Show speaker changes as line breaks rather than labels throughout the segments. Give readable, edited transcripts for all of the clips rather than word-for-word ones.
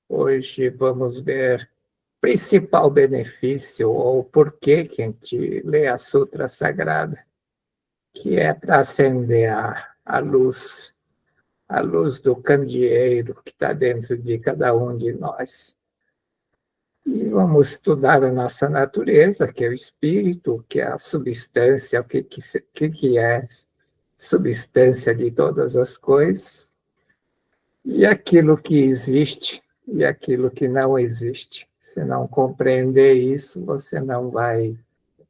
Hoje vamos ver o principal benefício ou porquê que a gente lê a Sutra Sagrada, que é para acender a luz do candeeiro que está dentro de cada um de nós. E vamos estudar a nossa natureza, que é o espírito, que é a substância, que é substância de todas as coisas, e aquilo que existe e aquilo que não existe. Se não compreender isso, você não vai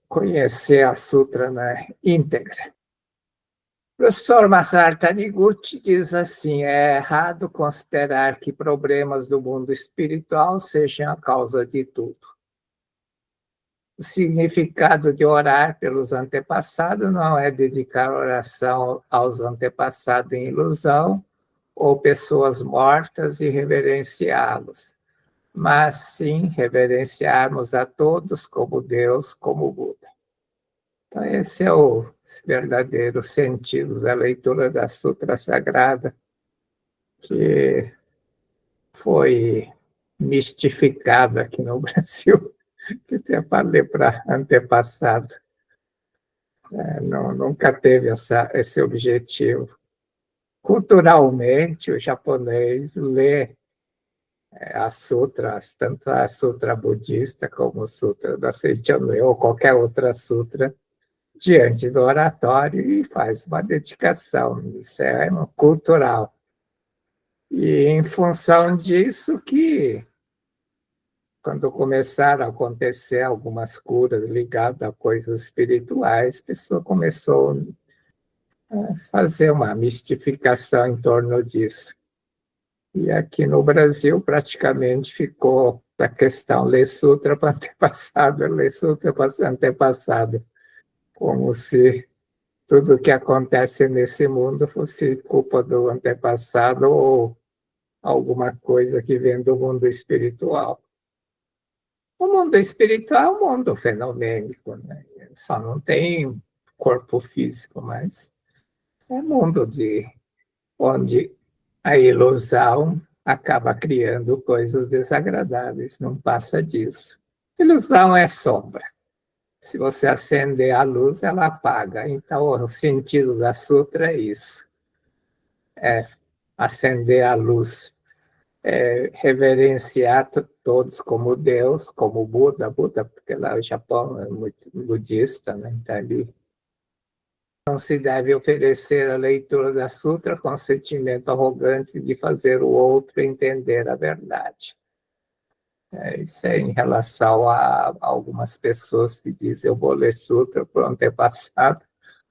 conhecer a Sutra na íntegra. O professor Masaru Taniguchi diz assim: é errado considerar que problemas do mundo espiritual sejam a causa de tudo. O significado de orar pelos antepassados não é dedicar oração aos antepassados em ilusão ou pessoas mortas e reverenciá-los, mas sim reverenciarmos a todos como Deus, como Buda. Então, esse é o verdadeiro sentido da leitura da Sutra Sagrada, que foi mistificada aqui no Brasil, que tem para ler para antepassado. Não, nunca teve esse objetivo. Culturalmente, o japonês lê as sutras, tanto a sutra budista como o sutra da Seichono ou qualquer outra sutra, diante do oratório e faz uma dedicação. Isso é cultural. E em função disso que, quando começaram a acontecer algumas curas ligadas a coisas espirituais, a pessoa começou a fazer uma mistificação em torno disso. E aqui no Brasil, praticamente, ficou a questão ler sutra para antepassado, ler sutra para antepassado, como se tudo que acontece nesse mundo fosse culpa do antepassado ou alguma coisa que vem do mundo espiritual. O mundo espiritual é um mundo fenomênico, né? Só não tem corpo físico, mas é mundo onde a ilusão acaba criando coisas desagradáveis, não passa disso. Ilusão é sombra. Se você acender a luz, ela apaga. Então, o sentido da sutra é isso. É acender a luz, reverenciar todos como Deus, como Buda, porque lá o Japão é muito budista, né? Então, ali não se deve oferecer a leitura da sutra com sentimento arrogante de fazer o outro entender a verdade. Isso é em relação a algumas pessoas que dizem eu vou ler sutra para o antepassado,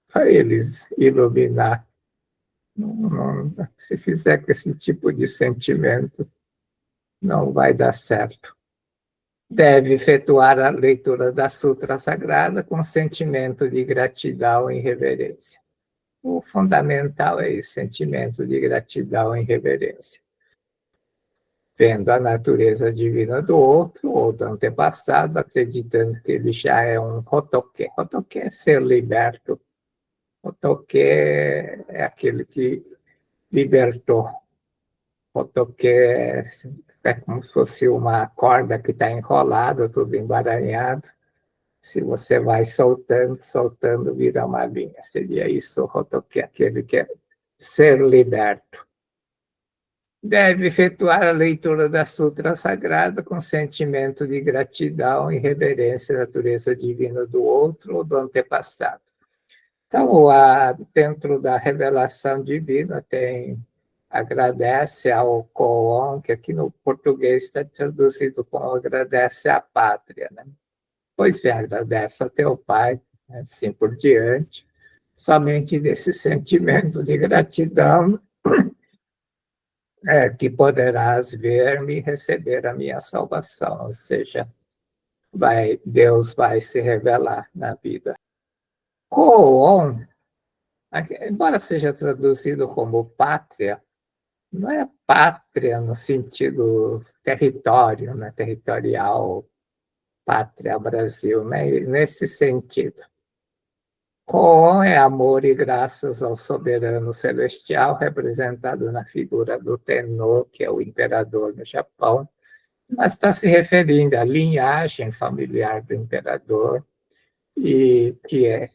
para eles iluminar. Se fizer com esse tipo de sentimento, não vai dar certo. Deve efetuar a leitura da Sutra Sagrada com sentimento de gratidão e reverência. O fundamental é esse sentimento de gratidão e reverência. Vendo a natureza divina do outro ou do antepassado, acreditando que ele já é um Hotoke. Hotoke é ser liberto. Hotoke é aquele que libertou. Hotoke é como se fosse uma corda que está enrolada, tudo embaranhado. Se você vai soltando, soltando, vira uma linha. Seria isso, o Hotoke, aquele que é ser liberto. Deve efetuar a leitura da Sutra Sagrada com sentimento de gratidão e reverência à natureza divina do outro ou do antepassado. Então, dentro da revelação divina, agradece ao Koon, que aqui no português está traduzido como agradece à pátria, né? Pois vem, agradece ao teu pai, assim por diante. Somente desse sentimento de gratidão que poderás ver-me e receber a minha salvação, ou seja, Deus vai se revelar na vida. Koon, embora seja traduzido como pátria, não é pátria no sentido território, né, territorial, pátria Brasil, né, nesse sentido. Koon é amor e graças ao soberano celestial, representado na figura do Tenno, que é o imperador no Japão, mas está se referindo à linhagem familiar do imperador, e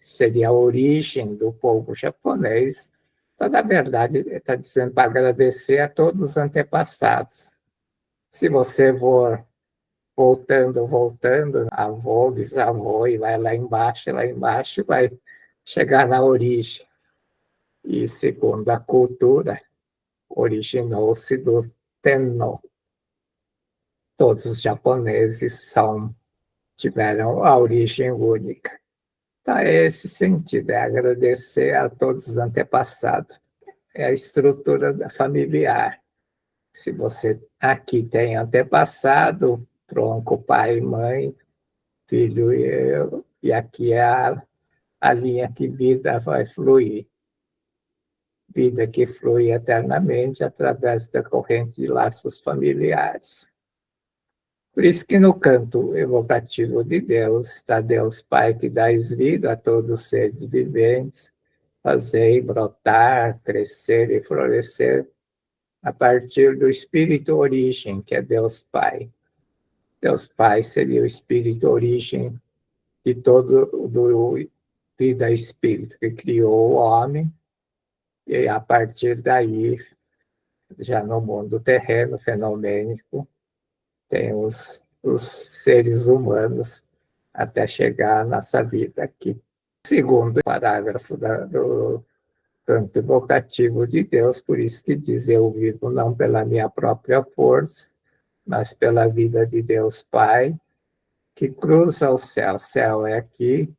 seria a origem do povo japonês. Então, na verdade, está dizendo para agradecer a todos os antepassados. Se você for voltando, avô, bisavô, e vai lá embaixo vai chegar na origem. E segundo a cultura, originou-se do Tenno. Todos os japoneses tiveram a origem única. Então, é esse sentido, é agradecer a todos os antepassados. É a estrutura familiar. Se você aqui tem antepassado, tronco, pai, mãe, filho e eu, e aqui é a linha que vida vai fluir. Vida que flui eternamente através da corrente de laços familiares. Por isso que no canto evocativo de Deus está Deus Pai que dás vida a todos os seres viventes, fazei brotar, crescer e florescer a partir do Espírito Origem, que é Deus Pai. Deus Pai seria o Espírito Origem de todo do vida Espírito, que criou o homem, e a partir daí, já no mundo terreno, fenomênico, tem os seres humanos até chegar à nossa vida aqui. Segundo parágrafo do canto evocativo de Deus, por isso que diz: eu vivo não pela minha própria força, mas pela vida de Deus Pai, que cruza o céu. Céu é aqui,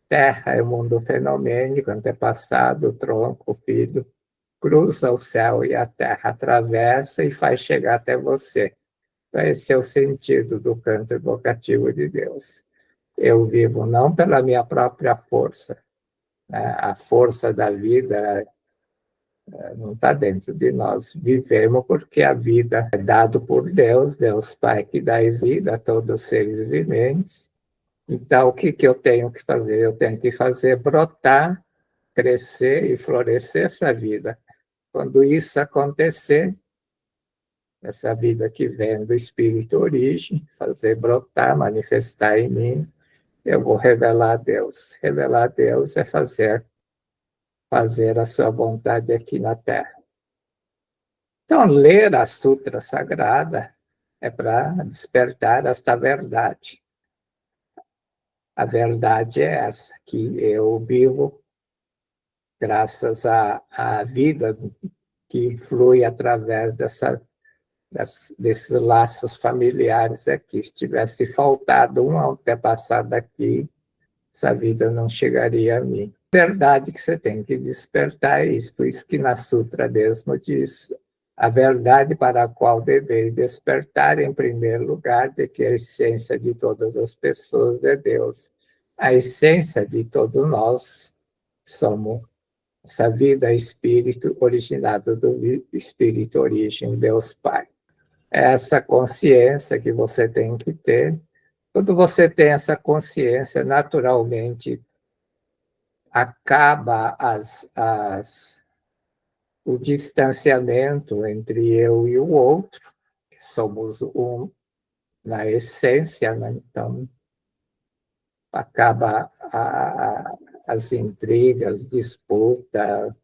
terra é o mundo fenomênico, antepassado, tronco, filho, cruza o céu e a terra, atravessa e faz chegar até você. Esse é o sentido do canto evocativo de Deus. Eu vivo não pela minha própria força, né? A força da vida não está dentro de nós. Vivemos porque a vida é dada por Deus, Deus Pai que dá vida a todos os seres viventes. Então, o que eu tenho que fazer? Eu tenho que fazer brotar, crescer e florescer essa vida. Quando isso acontecer, essa vida que vem do Espírito Origem, fazer brotar, manifestar em mim, eu vou revelar a Deus. Revelar a Deus é fazer a sua vontade aqui na Terra. Então, ler a Sutra Sagrada é para despertar esta verdade. A verdade é essa, que eu vivo graças à vida que flui através desses laços familiares aqui. Se tivesse faltado um antepassado aqui, essa vida não chegaria a mim. Verdade que você tem que despertar isso, por isso que na Sutra mesmo diz: a verdade para a qual deveis despertar em primeiro lugar, de que a essência de todas as pessoas é Deus. A essência de todos nós somos essa vida espírito originada do espírito origem, Deus Pai. É essa consciência que você tem que ter. Quando você tem essa consciência, naturalmente acaba o distanciamento entre eu e o outro, que somos um na essência, né? Então acaba as intrigas, disputa,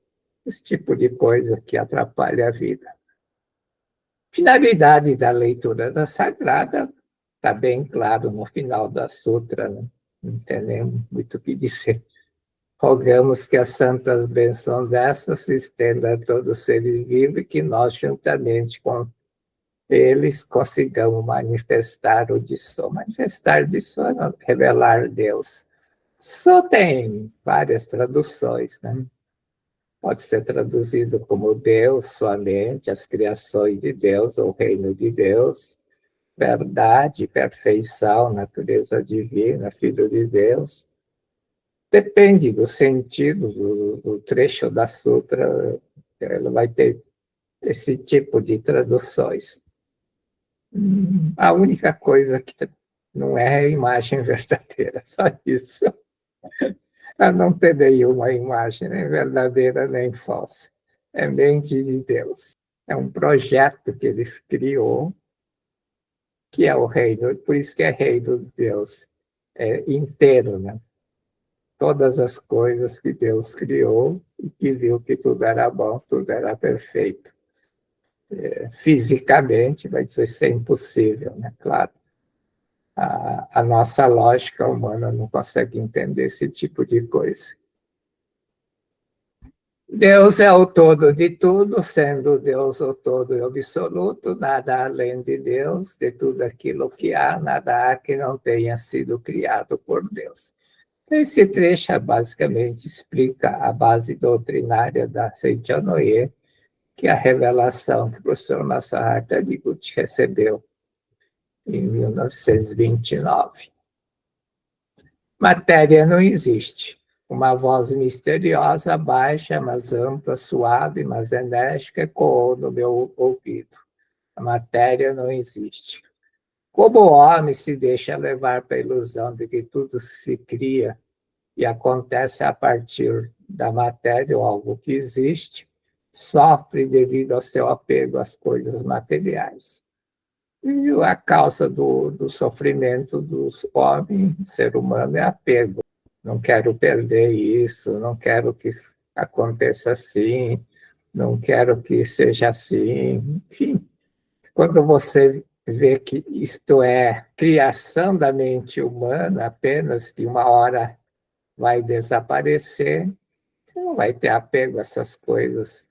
esse tipo de coisa que atrapalha a vida. Finalidade da leitura da Sagrada está bem claro no final da Sutra, né? Não tem nem muito o que dizer. Rogamos que as santas bênçãos dessas se estendam a todos os seres vivos e que nós, juntamente com eles, consigamos manifestar o Disso. Manifestar Disso é revelar Deus. Só tem várias traduções, né? Pode ser traduzido como Deus, sua mente, as criações de Deus, o reino de Deus, verdade, perfeição, natureza divina, filho de Deus. Depende do sentido do trecho da sutra, ela vai ter esse tipo de traduções. A única coisa que não é a imagem verdadeira, só isso. A não ter nenhuma imagem, nem verdadeira nem falsa. É mente de Deus. É um projeto que ele criou que é o reino, por isso que é reino de Deus, é inteiro, né? Todas as coisas que Deus criou e que viu que tudo era bom, tudo era perfeito. Fisicamente, vai dizer isso é impossível, né? Claro. A nossa lógica humana não consegue entender esse tipo de coisa. Deus é o todo de tudo, sendo Deus o todo e absoluto, nada além de Deus, de tudo aquilo que há, nada há que não tenha sido criado por Deus. Esse trecho basicamente explica a base doutrinária da Seichonoye, que é a revelação que o professor Masaharu Taniguchi recebeu em 1929. Matéria não existe. Uma voz misteriosa, baixa, mas ampla, suave, mas enérgica, ecoou no meu ouvido. A matéria não existe. Como o homem se deixa levar pela ilusão de que tudo se cria e acontece a partir da matéria ou algo que existe, sofre devido ao seu apego às coisas materiais. E a causa do sofrimento do homem, ser humano, é apego. Não quero perder isso, não quero que aconteça assim, não quero que seja assim. Enfim, quando você vê que isto é criação da mente humana, apenas que uma hora vai desaparecer, você não vai ter apego a essas coisas.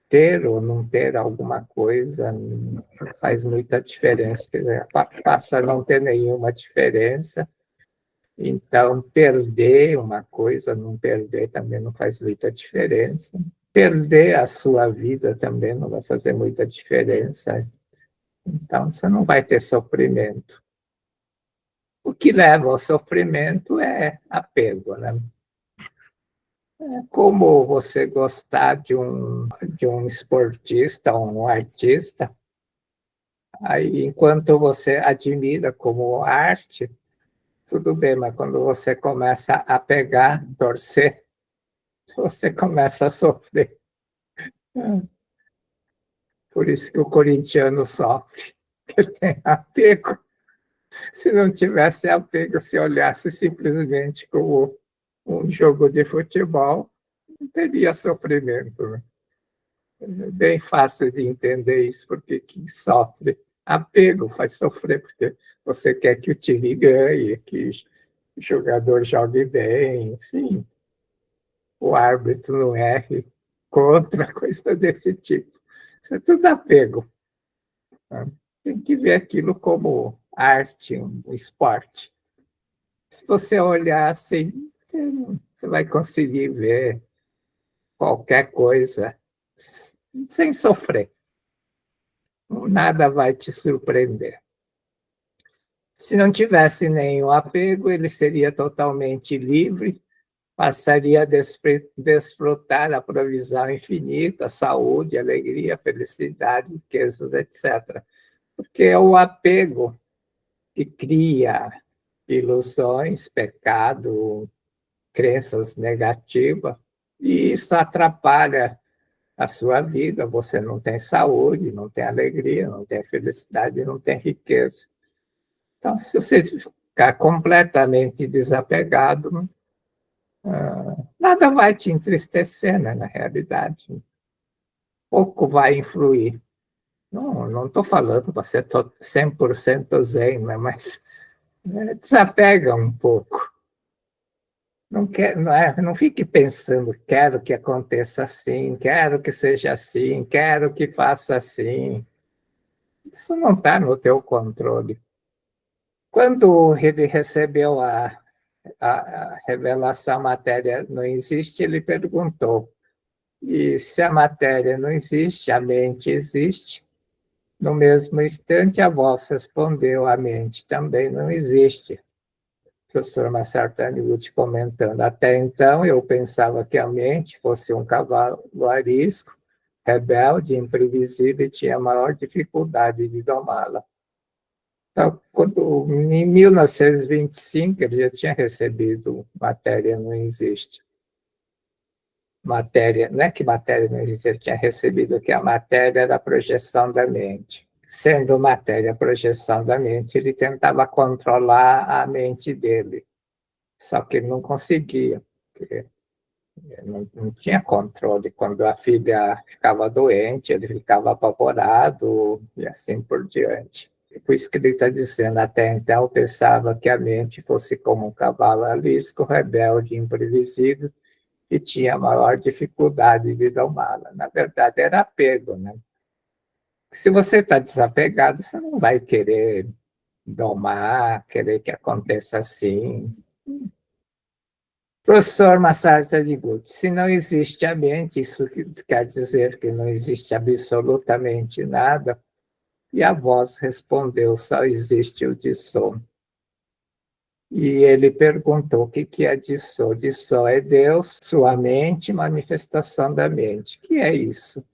Ter ou não ter alguma coisa não faz muita diferença. Quer dizer, passa a não ter nenhuma diferença. Então, perder uma coisa, não perder também não faz muita diferença. Perder a sua vida também não vai fazer muita diferença. Então, você não vai ter sofrimento. O que leva ao sofrimento é apego, né? Como você gostar de um esportista, um artista, aí enquanto você admira como arte, tudo bem, mas quando você começa a pegar, torcer, você começa a sofrer. Por isso que o corintiano sofre, ele tem apego. Se não tivesse apego, se olhasse simplesmente como um jogo de futebol, não teria sofrimento, né? É bem fácil de entender isso, porque quem sofre apego faz sofrer, porque você quer que o time ganhe, que o jogador jogue bem, enfim, o árbitro não erre contra, coisa desse tipo. Isso é tudo apego. Né? Tem que ver aquilo como arte, um esporte. Se você olhar assim, você vai conseguir ver qualquer coisa sem sofrer. Nada vai te surpreender. Se não tivesse nenhum apego, ele seria totalmente livre, passaria a desfrutar a provisão infinita, saúde, alegria, felicidade, riquezas, etc. Porque é o apego que cria ilusões, pecado, crenças negativas, e isso atrapalha a sua vida. Você não tem saúde, não tem alegria, não tem felicidade, não tem riqueza. Então, se você ficar completamente desapegado, nada vai te entristecer, né, na realidade. Pouco vai influir. Não estou falando para ser 100% zen, né, mas desapega um pouco. Não fique pensando, quero que aconteça assim, quero que seja assim, quero que faça assim. Isso não está no teu controle. Quando ele recebeu a revelação, a matéria não existe, ele perguntou, e se a matéria não existe, a mente existe? No mesmo instante, a voz respondeu, a mente também não existe. O professor Masaru Taniguchi comentando, até então eu pensava que a mente fosse um cavalo arisco, rebelde, imprevisível e tinha maior dificuldade de domá-la. Então, em 1925, ele já tinha recebido Matéria Não Existe. Matéria, não é que matéria não existe, ele tinha recebido que a matéria era a projeção da mente. sendo matéria, projeção da mente, ele tentava controlar a mente dele. Só que ele não conseguia, porque não tinha controle. Quando a filha ficava doente, ele ficava apavorado e assim por diante. Por isso que ele está dizendo, até então eu pensava que a mente fosse como um cavalo arisco, rebelde, imprevisível, e tinha maior dificuldade de domá-la. Na verdade, era apego, né? Se você está desapegado, você não vai querer domar, querer que aconteça assim. Professor Massaro de Gucci, se não existe a mente, isso quer dizer que não existe absolutamente nada. E a voz respondeu, só existe o Dissô. E ele perguntou o que é Dissô. Dissô é Deus, sua mente, manifestação da mente. O que é isso?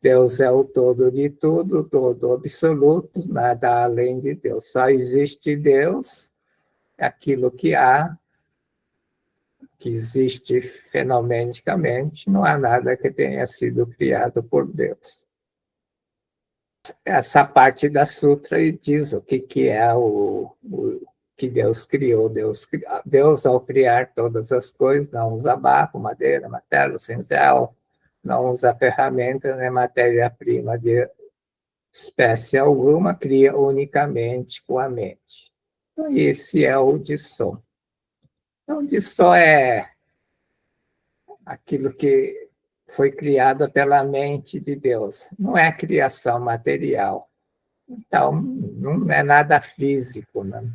Deus é o todo de tudo, todo absoluto, nada além de Deus. Só existe Deus, aquilo que há, que existe fenomenicamente, não há nada que tenha sido criado por Deus. Essa parte da Sutra diz o que é o que Deus criou. Deus, ao criar todas as coisas, não usa barro, madeira, matéria, cinzel, não usa ferramenta nem matéria-prima de espécie alguma, cria unicamente com a mente. Então, esse é o Dissô. Então, Dissô é aquilo que foi criado pela mente de Deus. Não é criação material. Então, não é nada físico. Né?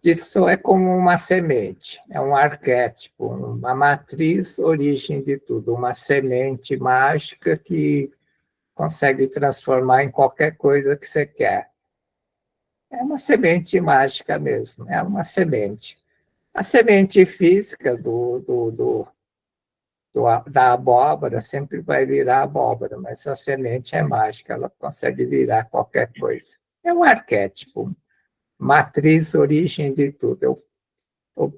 Isso é como uma semente, é um arquétipo, uma matriz, origem de tudo, uma semente mágica que consegue transformar em qualquer coisa que você quer. É uma semente mágica mesmo, é uma semente. A semente física da abóbora sempre vai virar abóbora, mas a semente é mágica, ela consegue virar qualquer coisa. É um arquétipo, matriz, origem de tudo. É o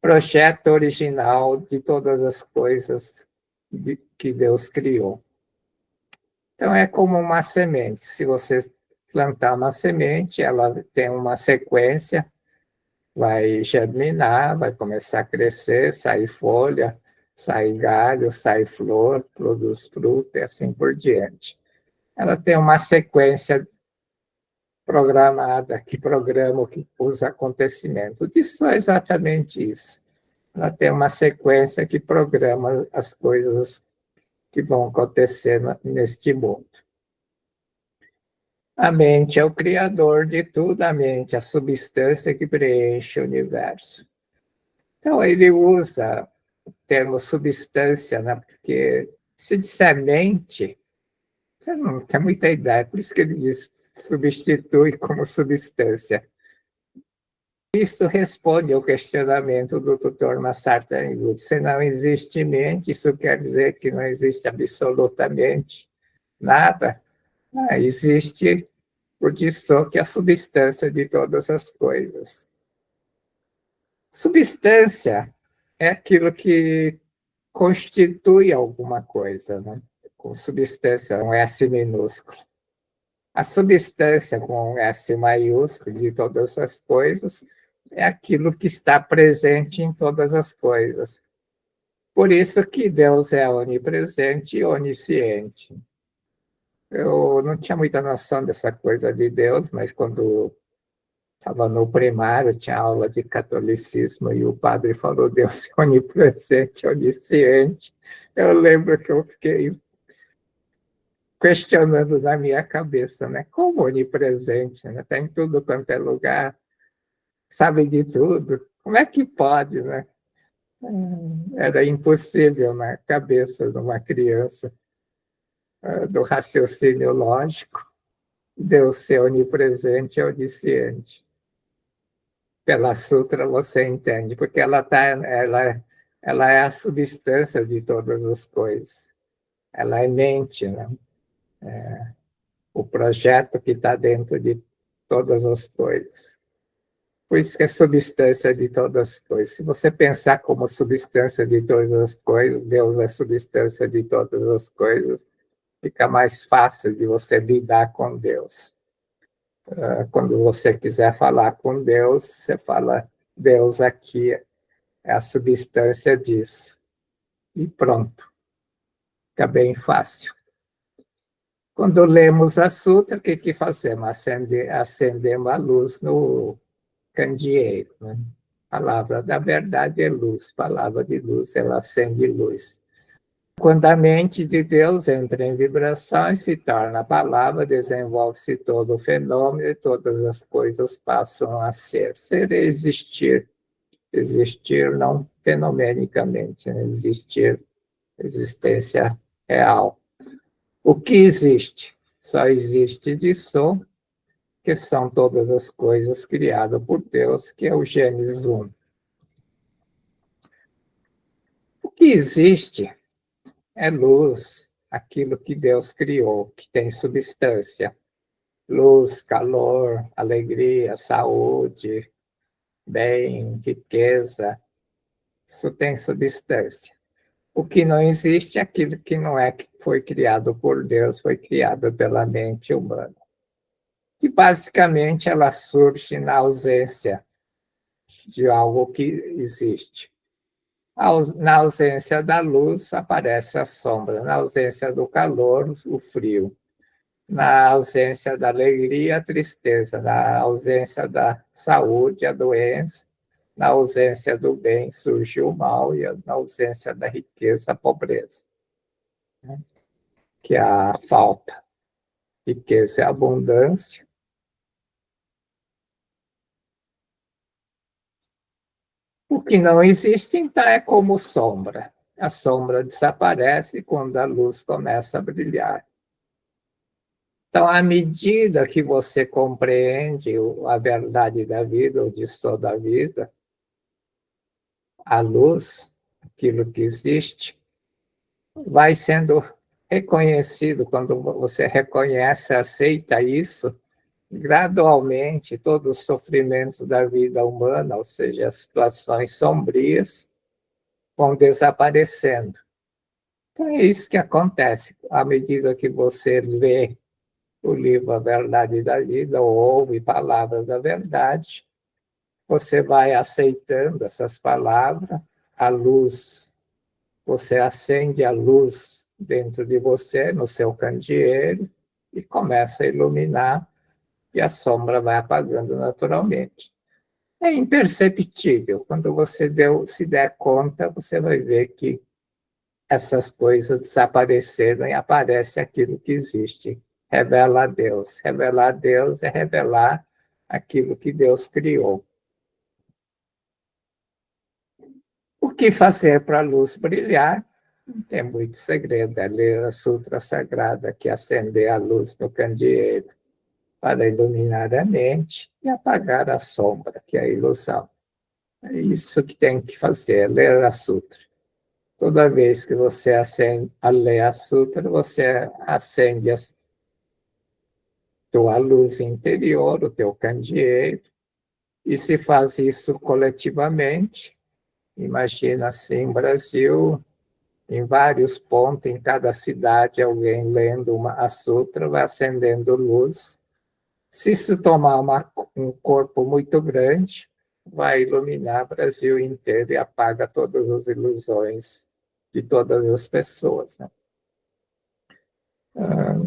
projeto original de todas as coisas que Deus criou. Então, é como uma semente. Se você plantar uma semente, ela tem uma sequência, vai germinar, vai começar a crescer, sair folha, sai galho, sai flor, produz fruto e assim por diante. Ela tem uma sequência programada, que programa os acontecimentos. Isso é exatamente isso. Ela tem uma sequência que programa as coisas que vão acontecer neste mundo. A mente é o criador de tudo, a mente é a substância que preenche o universo. Então, ele usa o termo substância, né? Porque se disser mente, você não tem muita ideia, por isso que ele diz substitui como substância. Isso responde ao questionamento do Dr. Massaro Taniguchi. Se não existe mente, isso quer dizer que não existe absolutamente nada. Existe o Dissô, que é a substância de todas as coisas. Substância é aquilo que constitui alguma coisa, né? Com substância, um S minúsculo. A substância, com um S maiúsculo, de todas as coisas, é aquilo que está presente em todas as coisas. Por isso que Deus é onipresente e onisciente. Eu não tinha muita noção dessa coisa de Deus, mas quando estava no primário, tinha aula de catolicismo e o padre falou Deus é onipresente, onisciente. Eu lembro que eu fiquei questionando na minha cabeça, né? Como onipresente, né? Está em tudo quanto é lugar, sabe de tudo. Como é que pode, né? Era impossível na cabeça de uma criança do raciocínio lógico Deus ser onipresente e onisciente. Pela sutra você entende, porque ela é a substância de todas as coisas. Ela é mente, né? O projeto que está dentro de todas as coisas. Por isso que é substância de todas as coisas. Se você pensar como substância de todas as coisas, Deus é substância de todas as coisas, Fica mais fácil de você lidar com Deus. Quando você quiser falar com Deus, você fala, Deus aqui é a substância disso. E pronto. Fica bem fácil. Quando lemos a sutra, o que fazemos? Acendemos a luz no candeeiro. Né? Palavra da verdade é luz, palavra de luz, ela acende luz. Quando a mente de Deus entra em vibração e se torna a palavra, desenvolve-se todo o fenômeno e todas as coisas passam a ser. Ser é existir. Existir não fenomenicamente, né? Existir, existência real. O que existe? Só existe de som, que são todas as coisas criadas por Deus, que é o Gênesis 1. O que existe é luz, aquilo que Deus criou, que tem substância. Luz, calor, alegria, saúde, bem, riqueza, isso tem substância. O que não existe é aquilo que não é que foi criado por Deus, foi criado pela mente humana. E basicamente ela surge na ausência de algo que existe. Na ausência da luz aparece a sombra, na ausência do calor, o frio, na ausência da alegria, a tristeza, na ausência da saúde, a doença, na ausência do bem surge o mal e na ausência da riqueza, a pobreza, né? Que é a falta. Riqueza é a abundância. O que não existe, então, é como sombra. A sombra desaparece quando a luz começa a brilhar. Então, à medida que você compreende a verdade da vida, o distor da vida, a luz, aquilo que existe, vai sendo reconhecido. Quando você reconhece, aceita isso, gradualmente todos os sofrimentos da vida humana, ou seja, as situações sombrias, vão desaparecendo. Então é isso que acontece. À medida que você lê o livro A Verdade da Vida, ou ouve palavras da verdade, você vai aceitando essas palavras, a luz, você acende a luz dentro de você, no seu candeeiro, e começa a iluminar, e a sombra vai apagando naturalmente. É imperceptível. Quando você se der conta, você vai ver que essas coisas desapareceram e aparece aquilo que existe. Revela a Deus. Revelar a Deus é revelar aquilo que Deus criou. O que fazer para a luz brilhar? Não tem muito segredo. É ler a Sutra Sagrada, que é acender a luz no candeeiro para iluminar a mente e apagar a sombra, que é a ilusão. É isso que tem que fazer, ler a Sutra. Toda vez que você acende a ler a Sutra, você acende a tua luz interior, o teu candeeiro, e se faz isso coletivamente. Imagina assim, Brasil, em vários pontos, em cada cidade, alguém lendo a Sutra, vai acendendo luz. Se isso tomar um corpo muito grande, vai iluminar o Brasil inteiro e apaga todas as ilusões de todas as pessoas. Né?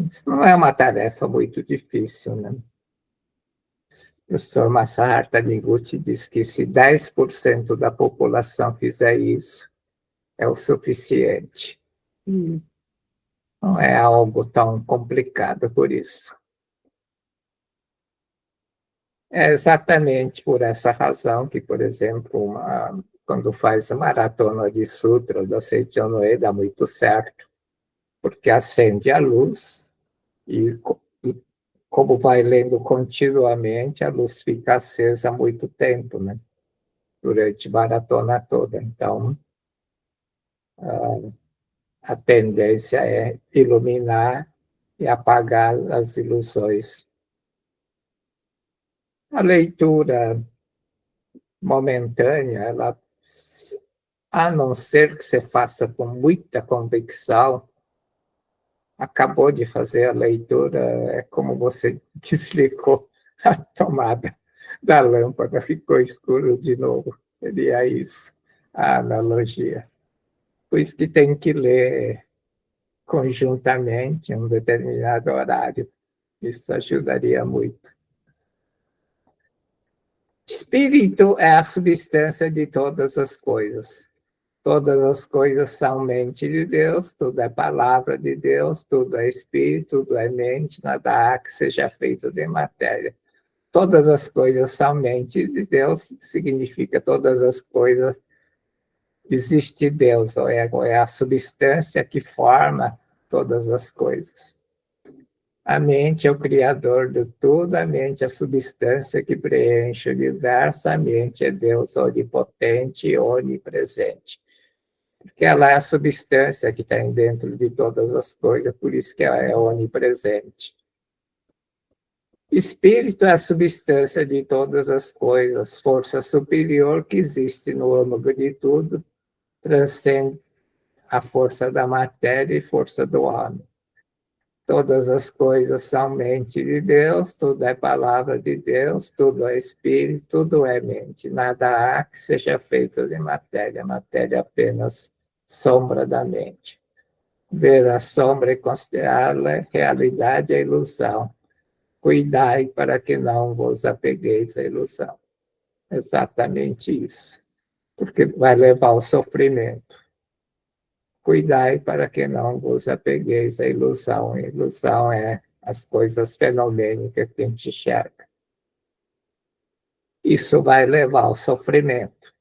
Isso não é uma tarefa muito difícil. Né? O professor Masaharu Taniguchi diz que se 10% da população fizer isso, é o suficiente. Não é algo tão complicado por isso. É exatamente por essa razão que, por exemplo, quando faz a maratona de sutra da Seicho Noe, dá muito certo, porque acende a luz e, como vai lendo continuamente, a luz fica acesa há muito tempo, né? Durante a maratona toda. Então, a tendência é iluminar e apagar as ilusões. A leitura momentânea, ela, a não ser que você faça com muita convicção, acabou de fazer a leitura, é como você desligou a tomada da lâmpada, ficou escuro de novo. Seria isso a analogia. Por isso que tem que ler conjuntamente em um determinado horário. Isso ajudaria muito. Espírito é a substância de todas as coisas. Todas as coisas são mente de Deus, tudo é palavra de Deus, tudo é espírito, tudo é mente, nada há que seja feito de matéria. Todas as coisas são mente de Deus, significa todas as coisas existe Deus, ou é a substância que forma todas as coisas. A mente é o criador de tudo, a mente é a substância que preenche o universo, a mente é Deus onipotente e onipresente. Porque ela é a substância que está dentro de todas as coisas, por isso que ela é onipresente. Espírito é a substância de todas as coisas, força superior que existe no âmago de tudo, transcende a força da matéria e força do homem. Todas as coisas são mente de Deus, tudo é palavra de Deus, tudo é espírito, tudo é mente. Nada há que seja feito de matéria, matéria é apenas sombra da mente. Ver a sombra e considerá-la realidade é ilusão. Cuidai para que não vos apegueis à ilusão. Exatamente isso, porque vai levar ao sofrimento. Cuidai para que não vos apegueis à ilusão. A ilusão é as coisas fenomênicas que a gente enxerga. Isso vai levar ao sofrimento.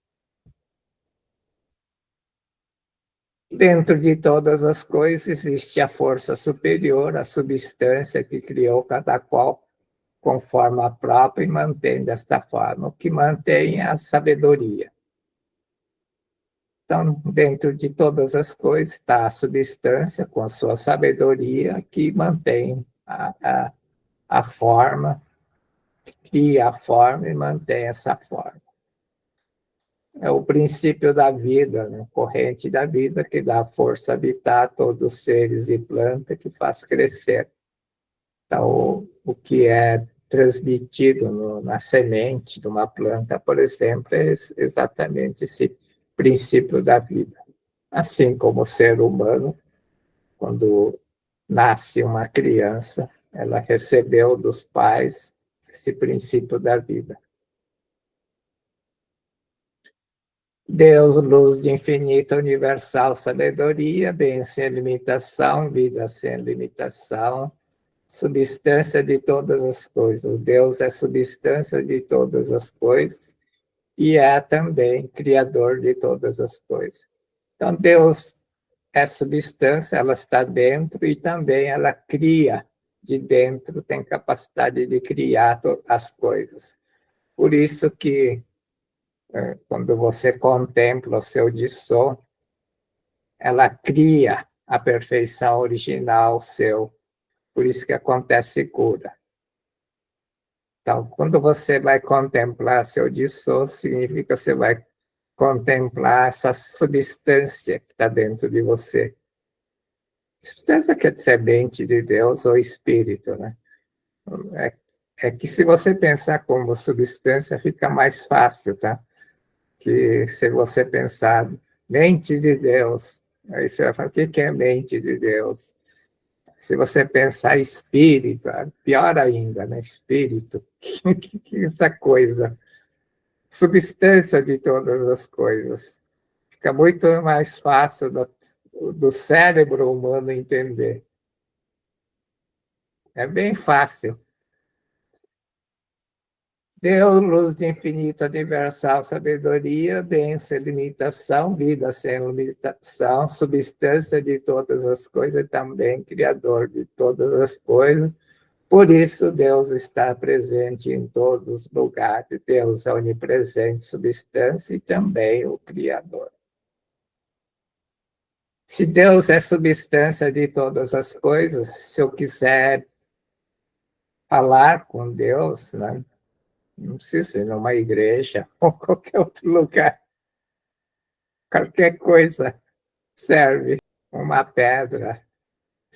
Dentro de todas as coisas existe a força superior, a substância que criou cada qual com forma própria e mantém desta forma. O que mantém é a sabedoria. Então, dentro de todas as coisas está a substância com a sua sabedoria que mantém a forma, cria a forma e mantém essa forma. É o princípio da vida, né? Corrente da vida que dá força vital a todos os seres e plantas que faz crescer. Então, o que é transmitido na semente de uma planta, por exemplo, é exatamente esse princípio da vida. Assim como o ser humano, quando nasce uma criança, ela recebeu dos pais esse princípio da vida. Deus, luz de infinita universal sabedoria, bem sem limitação, vida sem limitação, substância de todas as coisas. Deus é substância de todas as coisas e é também criador de todas as coisas. Então, Deus é substância, ela está dentro e também ela cria de dentro, tem capacidade de criar as coisas. Por isso que quando você contempla o seu Dissô, ela cria a perfeição original seu. Por isso que acontece cura. Então, quando você vai contemplar seu Dissô, significa que você vai contemplar essa substância que está dentro de você. Substância quer dizer mente de Deus ou espírito, né? É que se você pensar como substância, fica mais fácil, tá? Que se você pensar mente de Deus, aí você vai falar, o que é mente de Deus? Se você pensar espírito, pior ainda, né? Espírito, que é essa coisa? Substância de todas as coisas. Fica muito mais fácil do cérebro humano entender. É bem fácil. Deus, luz de infinita universal sabedoria, bem sem limitação, vida sem limitação, substância de todas as coisas, também criador de todas as coisas. Por isso, Deus está presente em todos os lugares. Deus é onipresente, substância e também o Criador. Se Deus é substância de todas as coisas, se eu quiser falar com Deus, né? Não precisa ser numa igreja ou qualquer outro lugar. Qualquer coisa serve. Uma pedra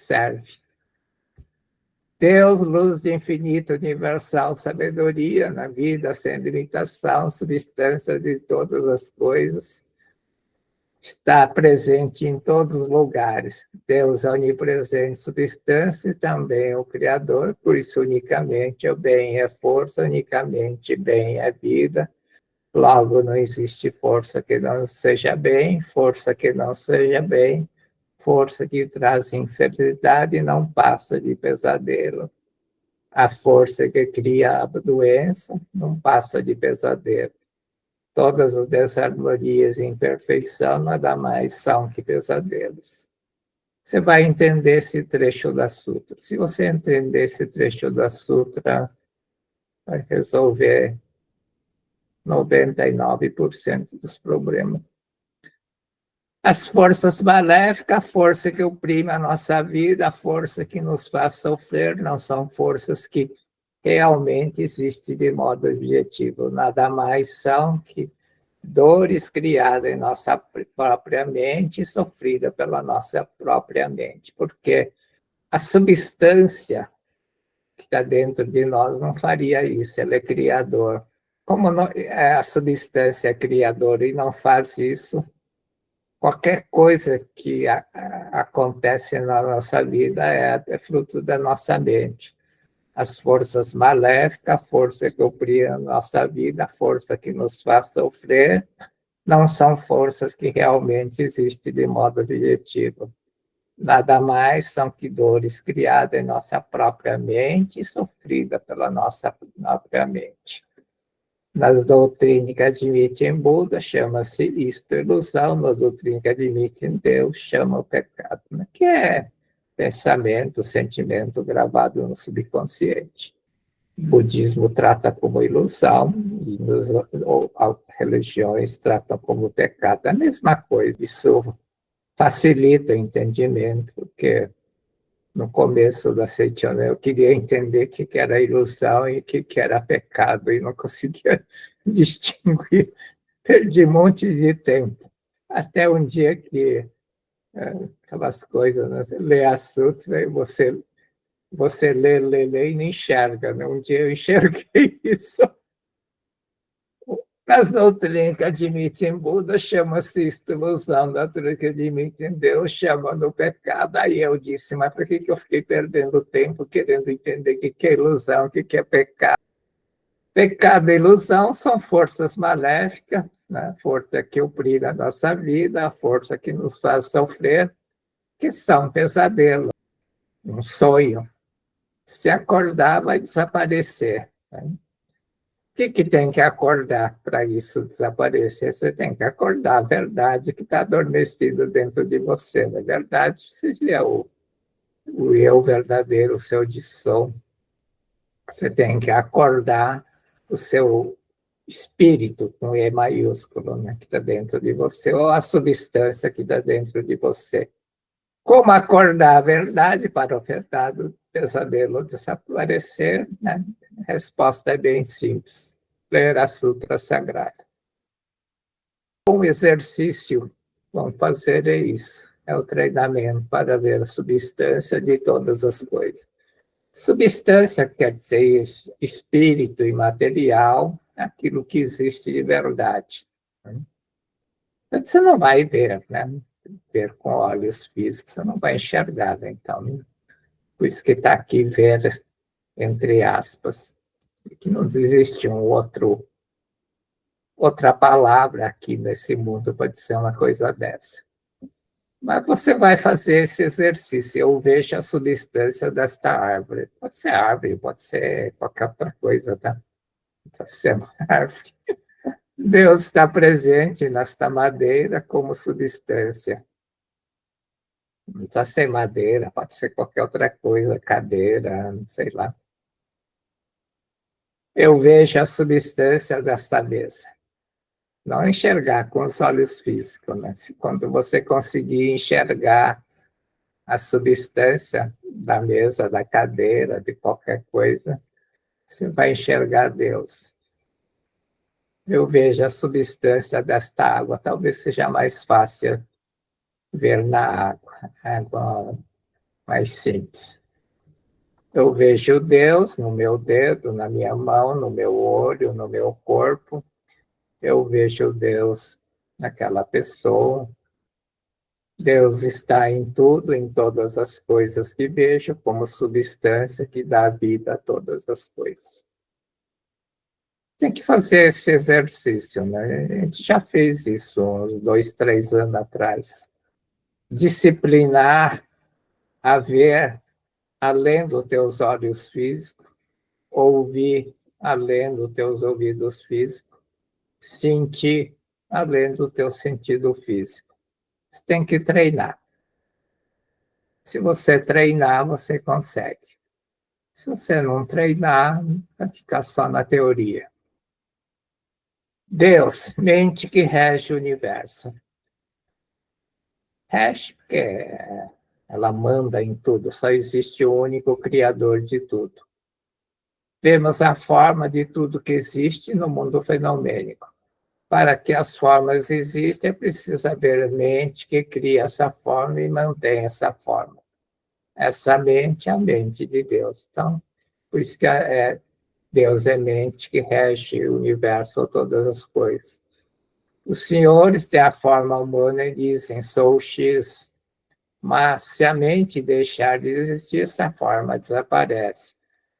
serve. Deus, luz de infinita, universal, sabedoria na vida, sem limitação, substância de todas as coisas, está presente em todos os lugares. Deus é onipresente, substância, e também é o Criador, por isso unicamente o bem é força, unicamente bem é vida. Logo, não existe força que não seja bem, força que não seja bem, força que traz infelicidade não passa de pesadelo. A força que cria a doença não passa de pesadelo. Todas as desarmonias e imperfeição nada mais são que pesadelos. Você vai entender esse trecho da sutra. Se você entender esse trecho da sutra, vai resolver 99% dos problemas. As forças maléficas, a força que oprime a nossa vida, a força que nos faz sofrer, não são forças que realmente existem de modo objetivo. Nada mais são que dores criadas em nossa própria mente e sofridas pela nossa própria mente. Porque a substância que está dentro de nós não faria isso, ela é criador. Como não, a substância é criadora e não faz isso, qualquer coisa que acontece na nossa vida é fruto da nossa mente. As forças maléficas, a força que oprime a nossa vida, a força que nos faz sofrer, não são forças que realmente existem de modo objetivo. Nada mais são que dores criadas em nossa própria mente e sofridas pela nossa própria mente. Nas doutrinas que admitem Buda, chama-se isto ilusão, na doutrina que admitem Deus, chama o pecado, que é pensamento, sentimento gravado no subconsciente. O budismo trata como ilusão, e as religiões tratam como pecado, é a mesma coisa. Isso facilita o entendimento, porque no começo da Seichana eu queria entender o que era ilusão e o que era pecado, e não conseguia distinguir, perdi um monte de tempo. Até um dia que aquelas coisas, né? Você lê a sutra e você lê e não enxerga. Né? Um dia eu enxerguei isso. As doutrinas que admitem Buda chama-se isto ilusão, a doutrina que admitem Deus chama no pecado. Aí eu disse, mas por que eu fiquei perdendo tempo querendo entender o que é ilusão, o que é pecado? Pecado e ilusão são forças maléficas, né? Força que oprime a nossa vida, a força que nos faz sofrer, que são pesadelos, um sonho. Se acordar, vai desaparecer. Né? O que tem que acordar para isso desaparecer? Você tem que acordar a verdade que está adormecida dentro de você. Na verdade, seja o eu verdadeiro, o seu de som. Você tem que acordar o seu espírito, com E maiúsculo, né, que está dentro de você, ou a substância que está dentro de você. Como acordar a verdade para o verdade pesadelo desaparecer? Né? A resposta é bem simples. Ler a Sutra Sagrada. Um exercício, vamos fazer é isso. É o treinamento para ver a substância de todas as coisas. Substância quer dizer espírito imaterial, aquilo que existe de verdade. Você não vai ver, né? Ver com olhos físicos, você não vai enxergar, né? Então, por isso que está aqui ver, entre aspas, que não existe outra palavra aqui nesse mundo para dizer uma coisa dessa. Mas você vai fazer esse exercício. Eu vejo a substância desta árvore. Pode ser qualquer outra coisa, tá? Pode ser uma árvore. Deus está presente nesta madeira como substância. Não precisa ser madeira, pode ser qualquer outra coisa, cadeira, sei lá. Eu vejo a substância desta mesa. Não enxergar com os olhos físicos, né? Quando você conseguir enxergar a substância da mesa, da cadeira, de qualquer coisa, você vai enxergar Deus. Eu vejo a substância desta água, talvez seja mais fácil ver na água. A água mais simples. Eu vejo Deus no meu dedo, na minha mão, no meu olho, no meu corpo. Eu vejo Deus naquela pessoa. Deus está em tudo, em todas as coisas que vejo, como substância que dá vida a todas as coisas. Tem que fazer esse exercício, né? A gente já fez isso uns 2, 3 anos atrás. Disciplinar a ver além dos teus olhos físicos, ouvir além dos teus ouvidos físicos, sentir além do teu sentido físico. Você tem que treinar. Se você treinar, você consegue. Se você não treinar, vai ficar só na teoria. Deus, mente que rege o universo. Rege porque ela manda em tudo, só existe o único criador de tudo. Temos a forma de tudo que existe no mundo fenomênico. Para que as formas existam, é preciso haver mente que cria essa forma e mantém essa forma. Essa mente é a mente de Deus. Então, por isso que Deus é mente que rege o universo, todas as coisas. Os senhores têm a forma humana e dizem, sou X. Mas se a mente deixar de existir, essa forma desaparece.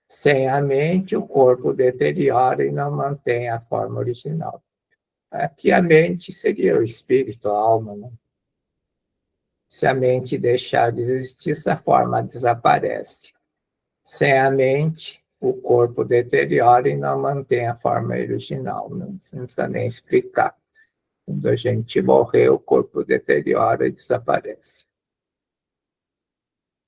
Sem a mente, o corpo deteriora e não mantém a forma original. Aqui a mente seria o espírito, a alma, né? Se a mente deixar de existir, essa forma desaparece. Sem a mente, o corpo deteriora e não mantém a forma original. Não precisa nem explicar. Quando a gente morrer, o corpo deteriora e desaparece.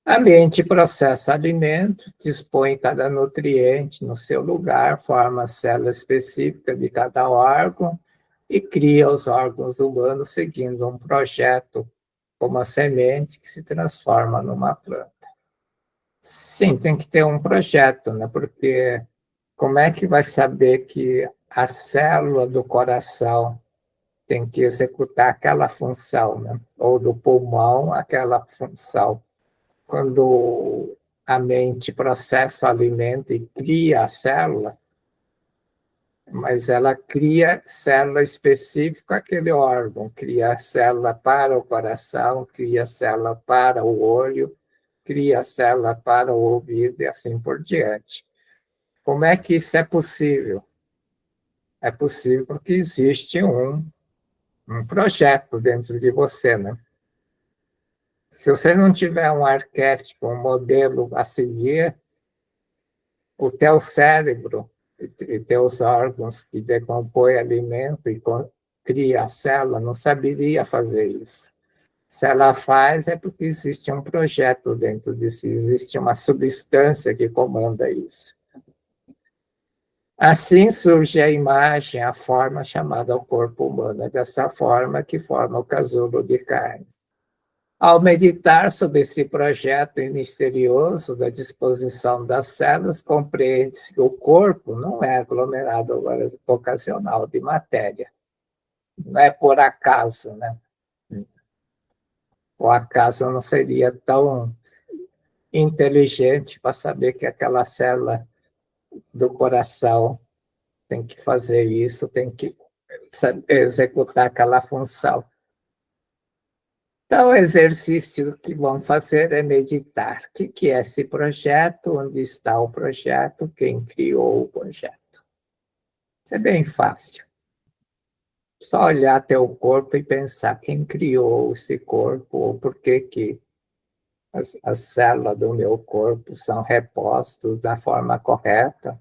A mente processa alimento, dispõe cada nutriente no seu lugar, forma a célula específica de cada órgão e cria os órgãos humanos seguindo um projeto, como a semente que se transforma numa planta. Sim, tem que ter um projeto, né? Porque como é que vai saber que a célula do coração tem que executar aquela função, né? Ou do pulmão, aquela função? Quando a mente processa o alimento e cria a célula, mas ela cria célula específica àquele órgão, cria célula para o coração, cria célula para o olho, cria célula para o ouvido e assim por diante. Como é que isso é possível? É possível porque existe um projeto dentro de você, né? Se você não tiver um arquétipo, um modelo a seguir, o teu cérebro e teus órgãos que decompõem alimento e cria a célula não saberia fazer isso. Se ela faz, é porque existe um projeto dentro de si, existe uma substância que comanda isso. Assim surge a imagem, a forma chamada o corpo humano, é dessa forma que forma o casulo de carne. Ao meditar sobre esse projeto misterioso da disposição das células, compreende-se que o corpo não é aglomerado ocasional de matéria. Não é por acaso, né? O acaso não seria tão inteligente para saber que aquela célula do coração tem que fazer isso, tem que executar aquela função. Então, o exercício que vão fazer é meditar. O que é esse projeto? Onde está o projeto? Quem criou o projeto? Isso é bem fácil. Só olhar teu corpo e pensar quem criou esse corpo, ou por que as células do meu corpo são repostos da forma correta.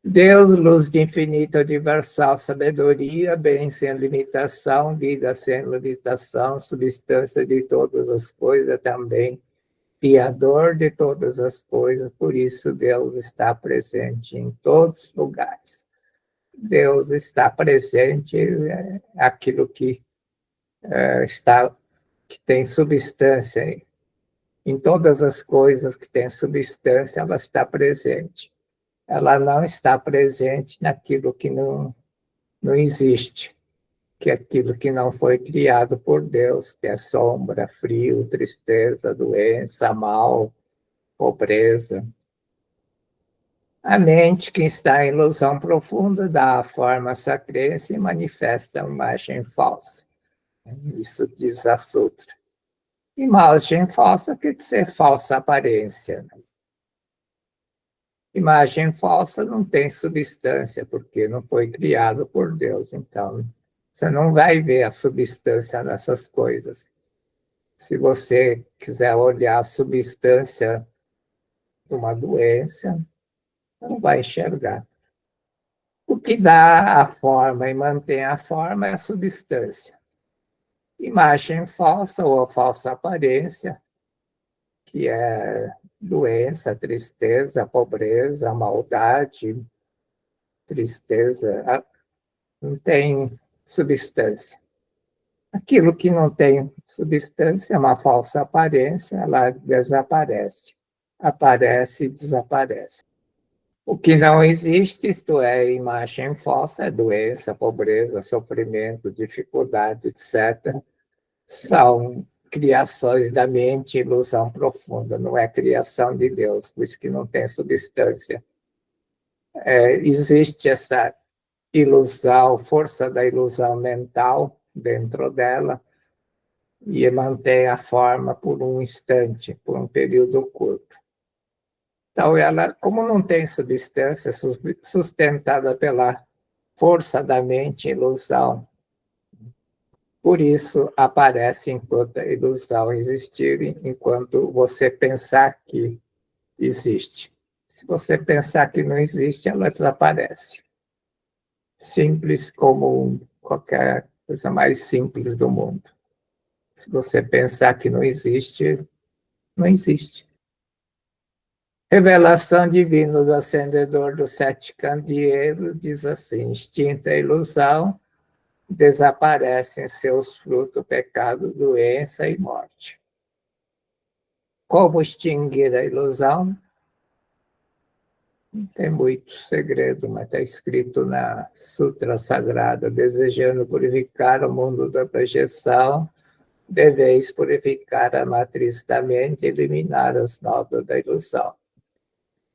Deus, luz de infinita universal sabedoria, bem sem limitação, vida sem limitação, substância de todas as coisas também, criador de todas as coisas, por isso Deus está presente em todos os lugares. Deus está presente, aquilo que que tem substância, em todas as coisas que têm substância, ela está presente. Ela não está presente naquilo que não existe. que é aquilo que não foi criado por Deus, que é sombra, frio, tristeza, doença, mal, pobreza. A mente, que está em ilusão profunda, dá a forma à sua crença e manifesta a imagem falsa. Isso diz a Sutra. Imagem falsa quer dizer falsa aparência. Imagem falsa não tem substância, porque não foi criado por Deus. Então, você não vai ver a substância dessas coisas. Se você quiser olhar a substância de uma doença, não vai enxergar. O que dá a forma e mantém a forma é a substância. Imagem falsa ou falsa aparência, que é doença, tristeza, pobreza, maldade, tristeza, não tem substância. Aquilo que não tem substância é uma falsa aparência, ela desaparece. Aparece e desaparece. O que não existe, isto é, imagem falsa, é doença, pobreza, sofrimento, dificuldade, etc. São criações da mente, ilusão profunda, não é criação de Deus, por isso que não tem substância. Existe essa ilusão, força da ilusão mental dentro dela, e mantém a forma por um instante, por um período curto. Então, ela, como não tem substância, sustentada pela força da mente, ilusão, por isso aparece enquanto a ilusão existir, enquanto você pensar que existe. Se você pensar que não existe, ela desaparece. Simples como qualquer coisa mais simples do mundo. Se você pensar que não existe, não existe. Revelação divina do acendedor dos sete candeeiros diz assim: extinta a ilusão, desaparecem seus frutos, pecado, doença e morte. Como extinguir a ilusão? Não tem muito segredo, mas está escrito na Sutra Sagrada: desejando purificar o mundo da projeção, deveis purificar a matriz da mente e eliminar as nódoas da ilusão.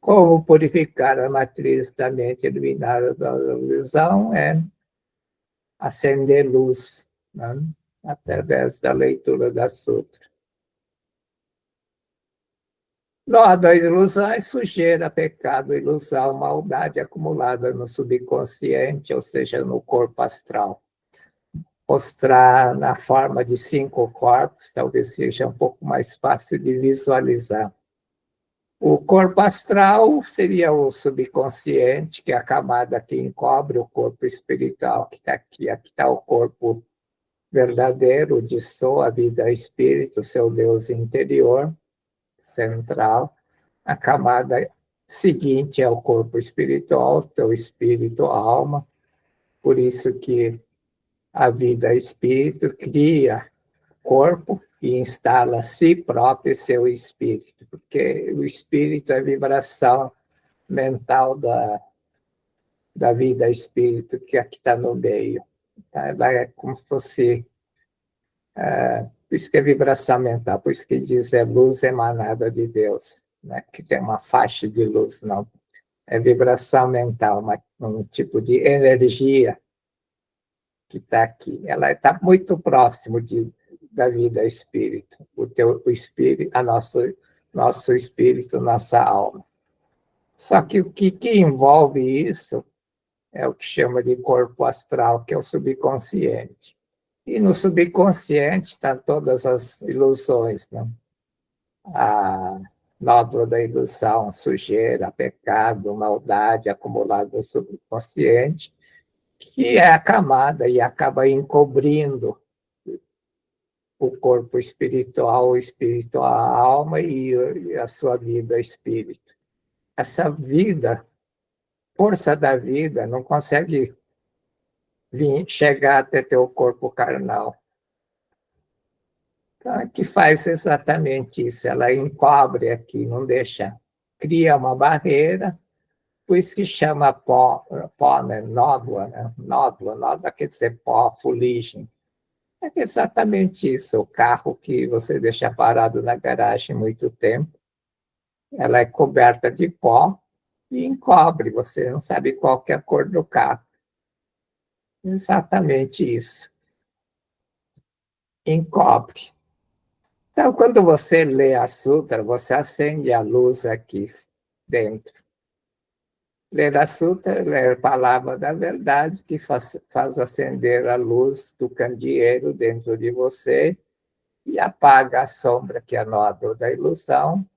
Como purificar a matriz da mente e eliminar a ilusão? É acender luz, né? Através da leitura da Sutra. Nódoa da ilusão é sujeira, pecado, ilusão, maldade acumulada no subconsciente, ou seja, no corpo astral. Mostrar na forma de 5 corpos, talvez seja um pouco mais fácil de visualizar. O corpo astral seria o subconsciente, que é a camada que encobre o corpo espiritual, que está aqui. Aqui está o corpo verdadeiro, de sou, a vida espírito, seu Deus interior, central. A camada seguinte é o corpo espiritual, teu espírito, alma. Por isso que a vida espírito cria corpo e instala a si próprio seu espírito, porque o espírito é vibração mental da vida espírito, que aqui está no meio. Ela é como se fosse... por isso que é vibração mental, por isso que diz é luz emanada de Deus, né? Que tem uma faixa de luz, não. É vibração mental, um tipo de energia que está aqui. Ela está muito próximo da vida espírito, o espírito, nosso espírito, nossa alma. Só que o que envolve isso é o que chama de corpo astral, que é o subconsciente. E no subconsciente estão todas as ilusões, né? A nódoa da ilusão, sujeira, pecado, maldade acumulada no subconsciente, que é a camada e acaba encobrindo o corpo espiritual, o espírito, a alma e a sua vida espírito. Essa vida, força da vida, não consegue chegar até teu corpo carnal. Então, é que faz exatamente isso, ela encobre aqui, não deixa, cria uma barreira Por isso que chama pó, pó, né? Nódula, né? Nódula quer dizer pó, fuligem. É exatamente isso. O carro que você deixa parado na garagem muito tempo, ela é coberta de pó e encobre. Você não sabe qual que é a cor do carro. Exatamente isso. Encobre. Então, quando você lê a sutra, você acende a luz aqui dentro. Ler a sutra é ler a palavra da verdade que faz acender a luz do candeeiro dentro de você e apaga a sombra que é a nódoa da ilusão,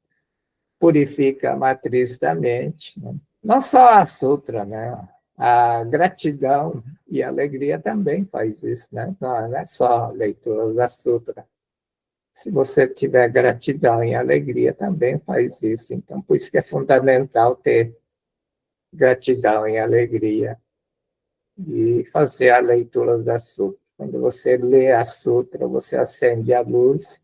purifica a matriz da mente. Né? Não só a sutra, né? A gratidão e a alegria também faz isso, né? Não é só a leitura da sutra. Se você tiver gratidão e alegria, também faz isso. Então, por isso que é fundamental ter gratidão e alegria e fazer a leitura da sutra. Quando você lê a sutra, você acende a luz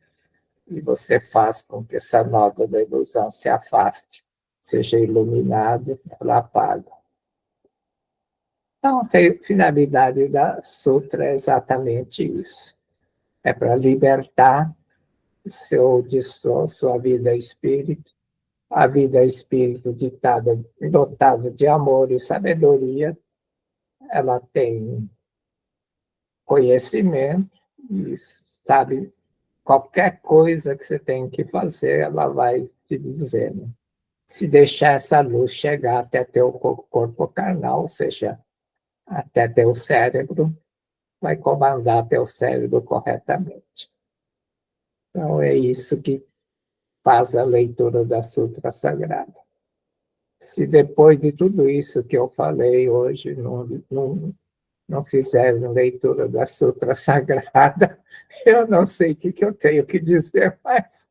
e você faz com que essa nota da ilusão se afaste, seja iluminado, ela apaga. Então, a finalidade da sutra é exatamente isso. É para libertar o seu destroço, sua vida espírita, a vida espírita dotada de amor e sabedoria, ela tem conhecimento e sabe qualquer coisa que você tem que fazer, ela vai te dizer. Né? Se deixar essa luz chegar até teu corpo carnal, ou seja, até teu cérebro, vai comandar teu cérebro corretamente. Então, é isso que faz a leitura da Sutra Sagrada. Se depois de tudo isso que eu falei hoje não fizeram leitura da Sutra Sagrada, eu não sei o que eu tenho que dizer mais.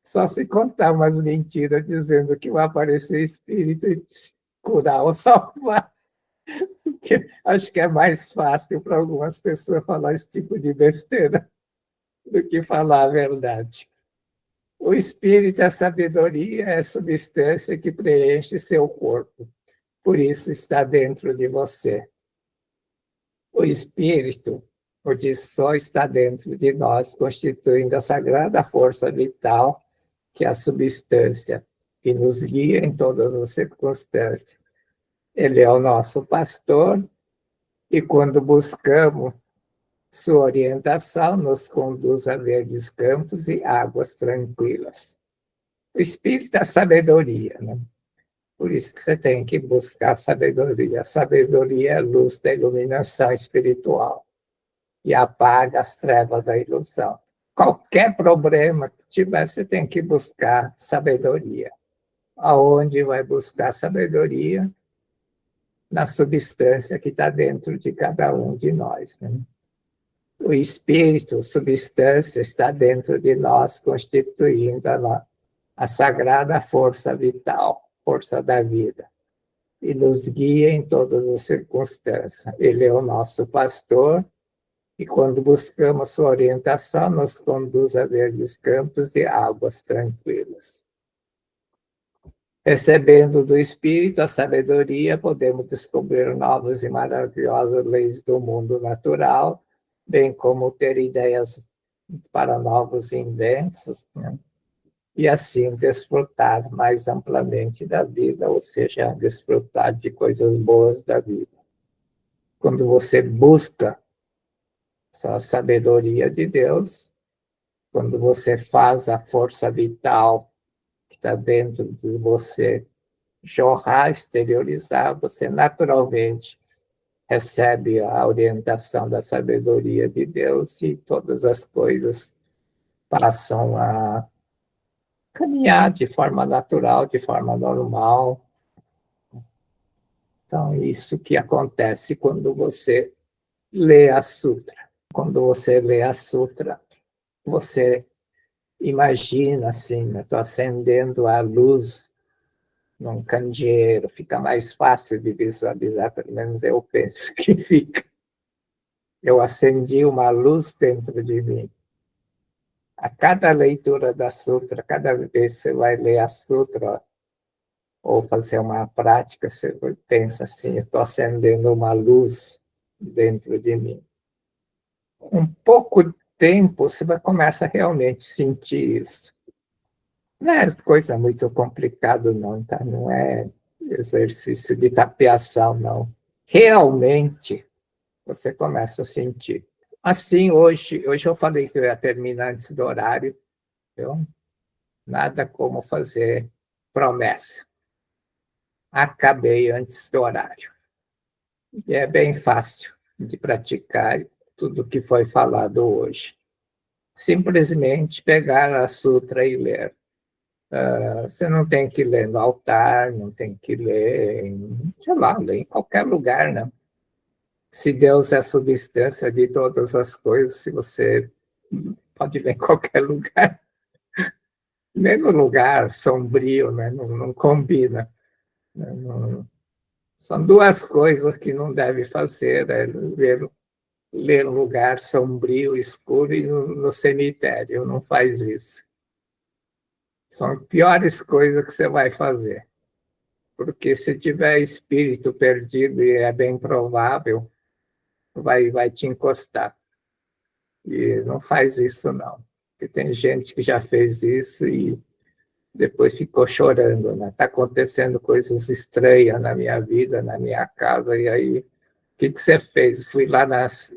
Só se contar umas mentiras dizendo que vai aparecer espírito e curar ou salvar. Porque acho que é mais fácil para algumas pessoas falar esse tipo de besteira do que falar a verdade. O espírito, a sabedoria, é a substância que preenche seu corpo. Por isso está dentro de você. O espírito, o de só está dentro de nós, constituindo a sagrada força vital, que é a substância, que nos guia em todas as circunstâncias. Ele é o nosso pastor, e quando buscamos sua orientação, nos conduz a verdes campos e águas tranquilas. O espírito é a sabedoria, né? Por isso que você tem que buscar sabedoria. A sabedoria é a luz da iluminação espiritual e apaga as trevas da ilusão. Qualquer problema que tiver, você tem que buscar sabedoria. Aonde vai buscar sabedoria? Na substância que está dentro de cada um de nós. Né? O espírito, substância, está dentro de nós, constituindo a sagrada força vital, força da vida, e nos guia em todas as circunstâncias. Ele é o nosso pastor, e quando buscamos sua orientação, nos conduz a verdes campos e águas tranquilas. Recebendo do Espírito a sabedoria, podemos descobrir novas e maravilhosas leis do mundo natural, bem como ter ideias para novos inventos, né? E assim desfrutar mais amplamente da vida, ou seja, desfrutar de coisas boas da vida. Quando você busca essa sabedoria de Deus, quando você faz a força vital que está dentro de você jorrar, exteriorizar, você naturalmente recebe a orientação da sabedoria de Deus e todas as coisas passam a caminhar de forma natural, de forma normal. Então, isso que acontece quando você lê a sutra. Quando você lê a sutra, você imagina assim, né? Estou acendendo a luz num candeeiro, fica mais fácil de visualizar, pelo menos eu penso que fica. Eu acendi uma luz dentro de mim. A cada leitura da sutra, cada vez que você vai ler a sutra, ou fazer uma prática, você pensa assim, estou acendendo uma luz dentro de mim. Um pouco de tempo, você vai começar a realmente sentir isso. Não é coisa muito complicada, não, tá? Não é exercício de tapeação, não. Realmente, você começa a sentir. Assim, hoje eu falei que eu ia terminar antes do horário, viu? Nada como fazer promessa. Acabei antes do horário. E é bem fácil de praticar tudo que foi falado hoje. Simplesmente pegar a sutra e ler. Você não tem que ler no altar, não tem que ler sei lá, ler em qualquer lugar, né? Se Deus é a substância de todas as coisas, se você pode ler em qualquer lugar, nem no lugar sombrio, né? Não combina. Né? São duas coisas que não deve fazer, né? Ler um lugar sombrio, escuro e no cemitério, não faz isso. São as piores coisas que você vai fazer. Porque se tiver espírito perdido, e é bem provável, vai te encostar. E não faz isso, não. Porque tem gente que já fez isso e depois ficou chorando, né? Está acontecendo coisas estranhas na minha vida, na minha casa, e aí, o que você fez? Fui lá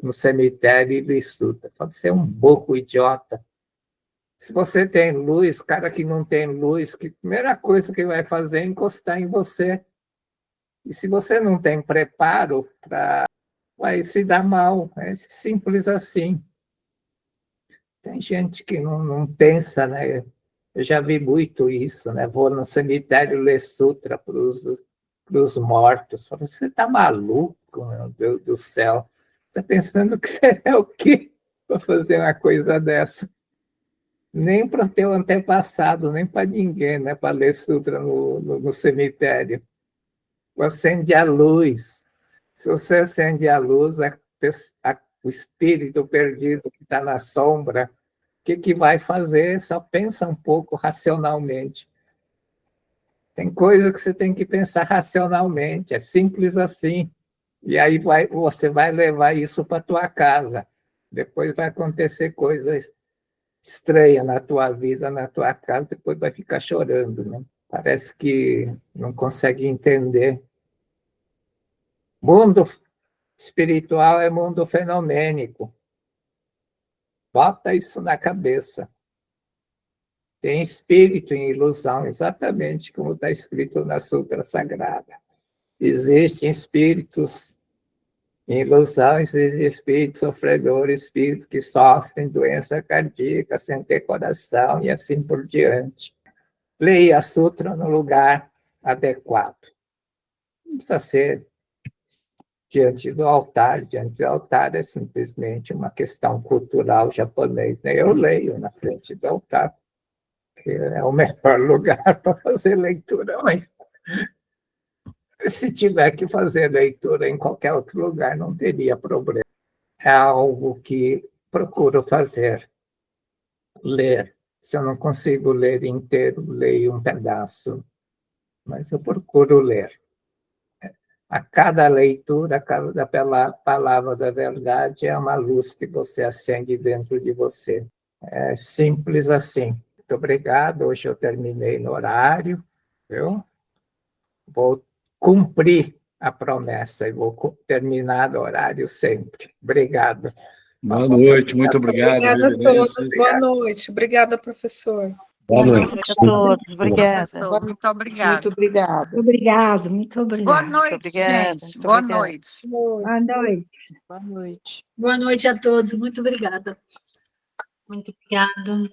no cemitério e li sutra. Você é um burro idiota. Se você tem luz, cara que não tem luz, que a primeira coisa que vai fazer é encostar em você. E se você não tem preparo, vai se dar mal. É simples assim. Tem gente que não pensa, né? Eu já vi muito isso, né? Vou no cemitério ler sutra para os mortos. Falo, você está maluco, meu Deus do céu? Está pensando que é o quê para fazer uma coisa dessa? Nem para o teu antepassado, nem para ninguém, né? Para ler sutra no cemitério. Acende a luz. Se você acende a luz, o espírito perdido que está na sombra, o que vai fazer? Só pensa um pouco racionalmente. Tem coisa que você tem que pensar racionalmente, é simples assim. E aí você vai levar isso para a tua casa. Depois vai acontecer coisas estranhas na tua vida, na tua casa, depois vai ficar chorando. Né? Parece que não consegue entender. Mundo espiritual é mundo fenomênico. Bota isso na cabeça. Tem espírito em ilusão, exatamente como está escrito na Sutra Sagrada. Existem espíritos em ilusão, existem espíritos sofredores, espíritos que sofrem doença cardíaca, sem ter coração e assim por diante. Leia a Sutra no lugar adequado. Não precisa ser diante do altar. Diante do altar é simplesmente uma questão cultural japonesa. Eu leio na frente do altar, que é o melhor lugar para fazer leitura, mas se tiver que fazer leitura em qualquer outro lugar, não teria problema. É algo que procuro fazer, ler. Se eu não consigo ler inteiro, leio um pedaço, mas eu procuro ler. A cada leitura, a cada palavra da verdade é uma luz que você acende dentro de você. É simples assim. Muito obrigado. Hoje eu terminei no horário, viu? Vou cumprir a promessa e vou terminar no horário sempre. Obrigado.
Boa noite, muito obrigado.
Obrigada a todos. Boa noite. Obrigada, professor.
Boa noite
a todos. Obrigada.
Muito obrigada.
Muito obrigada.
Obrigado, muito obrigada.
Boa noite,
Obrigada,
gente.
muito
Boa
obrigada.
noite.
Boa noite.
Boa noite.
Boa noite a todos. Muito obrigada.
Muito obrigado.